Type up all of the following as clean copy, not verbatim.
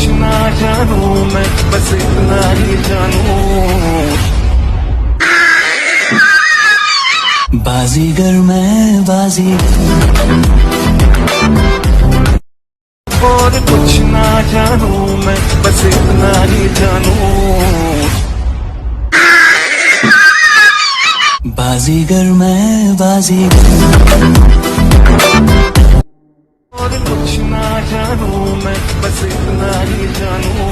ना जानूं मैं, बस इतना ही जानूं। बाजीगर मैं बाजीगर, और कुछ ना जानूं मैं, बस इतना ही जानूं। बाजीगर मैं बाजीगर, और कुछ ना जानूं मैं, बस इतना ही जानूं।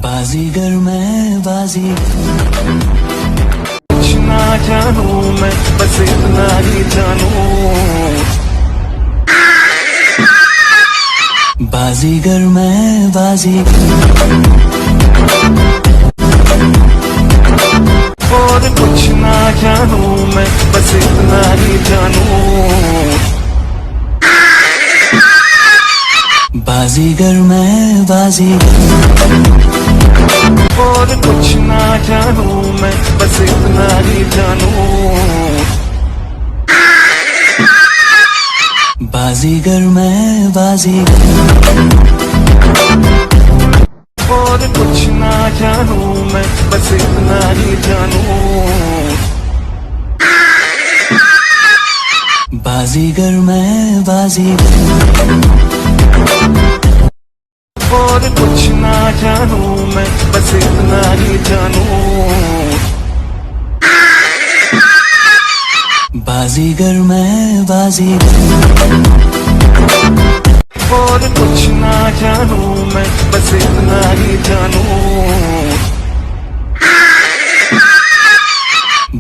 बाजीगर मैं बाजीगर, कुछ ना जानूं मैं, बस इतना ही जानूं। बाजीगर मैं बाजीगर, और कुछ ना जानूं मैं, बस इतना ही जानूं। बाजीगर मैं बाजीगर, और कुछ ना जानूं मैं, बस इतना ही जानूं। बाजीगर मैं बाजीगर, और कुछ ना जानूं मैं, बस इतना ही जानूं। बाजीगर मैं बाजीगर, और कुछ ना जानूं मैं, बस इतना ही जानूं। बाजीगर मैं बाजीगर, और कुछ ना जानूं मैं, बस इतना ही जानूं।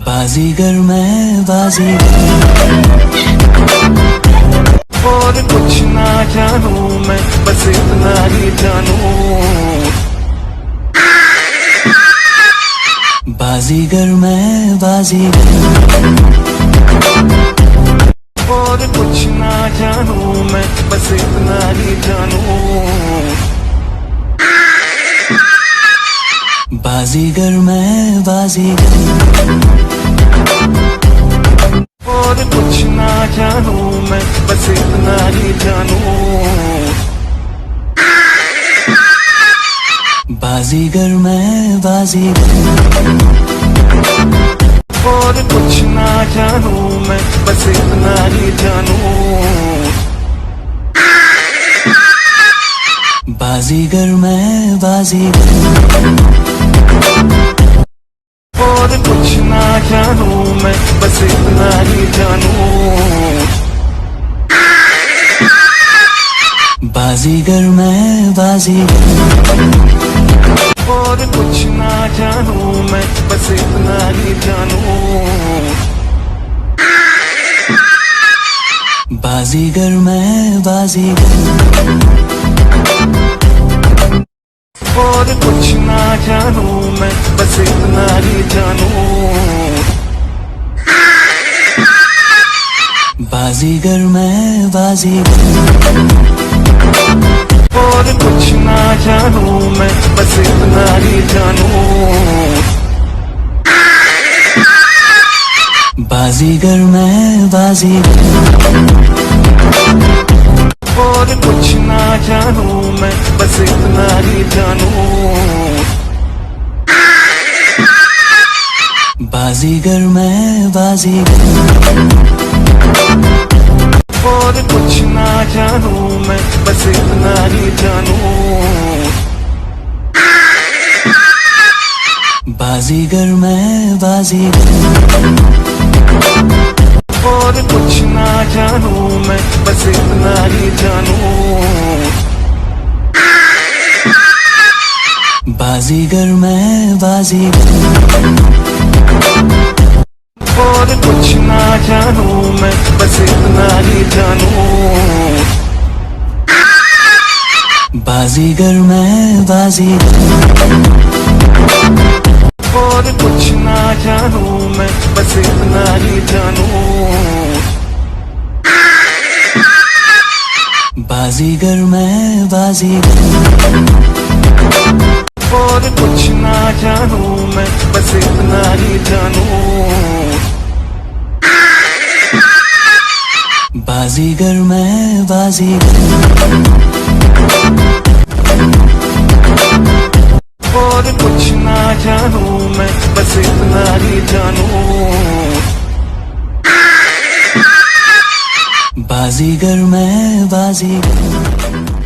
बाजीगर मैं बाजीगर, और कुछ ना जानूं मैं, बस इतना ही जानूं। बाजीगर मैं बाजीगर, और कुछ ना जानूं मैं, बस इतना ही जानूं। बाजीगर मैं बाजीगर, और कुछ ना जानूं मैं, बस इतना ही जानूं। बाजीगर मैं बाजीगर, और कुछ ना जानूं मैं, बस इतना ही जानूं। बाजीगर मैं बाजीगर, और कुछ ना जानूं मैं, बस इतना ही जानूं। बाजीगर मैं बाजीगर, और कुछ ना जानूं मैं, बस इतना ही जानूं। बाजीगर मैं बाजीगर, और कुछ ना जानूं मैं, बस इतना ही जानूं। बाजीगर मैं बाजीगर, और कुछ ना जानूं मैं, बस इतना ही जानूं। बाजीगर मैं बाजीगर, और कुछ ना जानूं मैं, बस इतना ही जानूं। बाजीगर मैं बाजीगर, और कुछ ना जानूं मैं, बस इतना ही जानूं। बाजीगर मैं बाजीगर, और कुछ ना जानूं मैं, बस इतना ही जानूं। बाजीगर मैं बाजीगर, और कुछ ना जानूं मैं, बस इतना ही जानूं। बाजीगर मैं बाजीगर, और कुछ ना जानूं मैं, बस इतना ही जानूं। बाजीगर मैं बाजीगर, और कुछ ना जानूं मैं, बस इतना ही जानूं। बाजीगर मैं बाजीगर और कुछ ना जानू मैं, बस इतना ही जानू। बाजीगर मैं बाजीगर